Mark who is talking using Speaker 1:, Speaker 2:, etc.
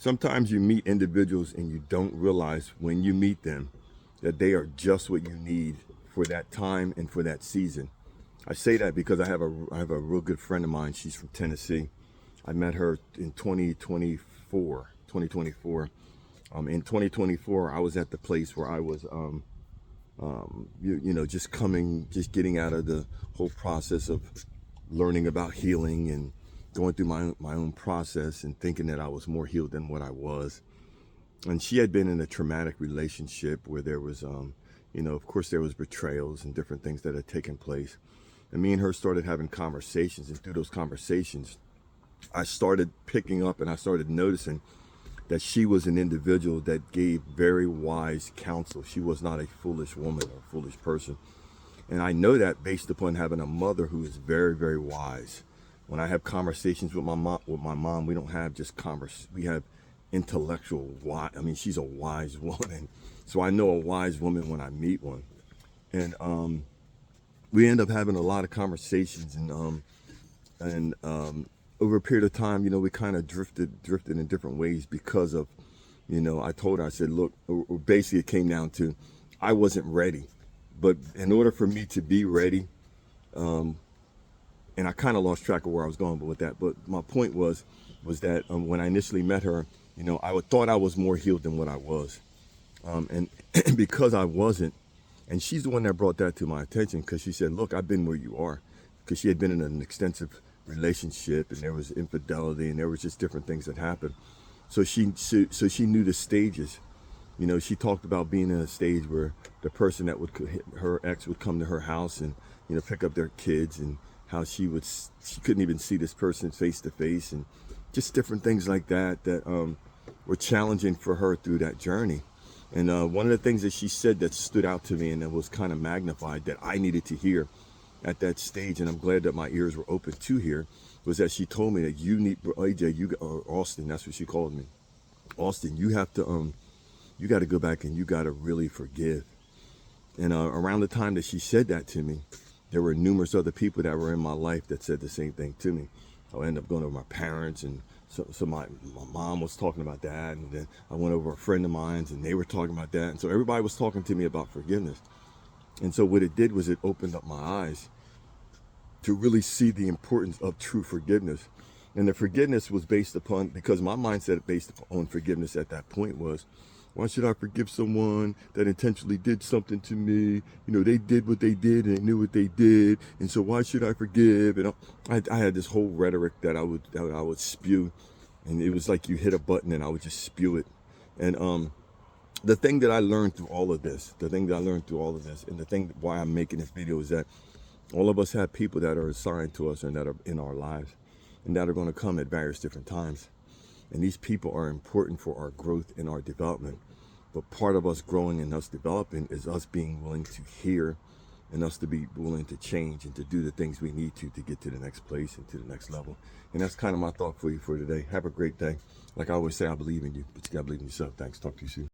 Speaker 1: Sometimes you meet individuals and you don't realize when you meet them that they are just what you need for that time and for that season. I say that because I have a real good friend of mine. She's from Tennessee. I met her in 2024. In 2024, I was at the place where I was, just getting out of the whole process of learning about healing and going through my own process and thinking that I was more healed than what I was. And she had been in a traumatic relationship where there was, of course, there was betrayals and different things that had taken place. And me and her started having conversations, and through those conversations, I started picking up and I started noticing that she was an individual that gave very wise counsel. She was not a foolish woman or foolish person. And I know that based upon having a mother who is very, very wise. When I have conversations with my mom, we don't have just we have intellectual wise. I mean, she's a wise woman. So I know a wise woman when I meet one. And we end up having a lot of conversations, and over a period of time, we kind of drifted in different ways because of, I told her, I said, look, basically it came down to, I wasn't ready, but in order for me to be ready, and I kind of lost track of where I was going with that, but my point was that when I initially met her, I thought I was more healed than what I was, and because I wasn't. And she's the one that brought that to my attention, because she said, look, I've been where you are, because she had been in an extensive relationship and there was infidelity and there was just different things that happened. So she knew the stages. She talked about being in a stage where the person that her ex would come to her house and, pick up their kids, and how she couldn't even see this person face to face, and just different things like that were challenging for her through that journey. And one of the things that she said that stood out to me and that was kind of magnified that I needed to hear at that stage, and I'm glad that my ears were open to hear, was that she told me that you need, AJ, or Austin, that's what she called me. Austin, you have to, you got to go back and you got to really forgive. And around the time that she said that to me, there were numerous other people that were in my life that said the same thing to me. I ended up going over my parents, and so my mom was talking about that, and then I went over a friend of mine's and they were talking about that, and so everybody was talking to me about forgiveness. And so what it did was it opened up my eyes to really see the importance of true forgiveness. And the forgiveness was based upon, because my mindset based on forgiveness at that point was, why should I forgive someone that intentionally did something to me? They did what they did and they knew what they did, and so why should I forgive? And I had this whole rhetoric that I would spew, and it was like you hit a button and I would just spew it. And the thing that I learned through all of this, and the thing why I'm making this video, is that all of us have people that are assigned to us and that are in our lives, and that are going to come at various different times. And these people are important for our growth and our development. But part of us growing and us developing is us being willing to hear, and us to be willing to change and to do the things we need to get to the next place and to the next level. And that's kind of my thought for you for today. Have a great day. Like I always say, I believe in you, but you got to believe in yourself. Thanks. Talk to you soon.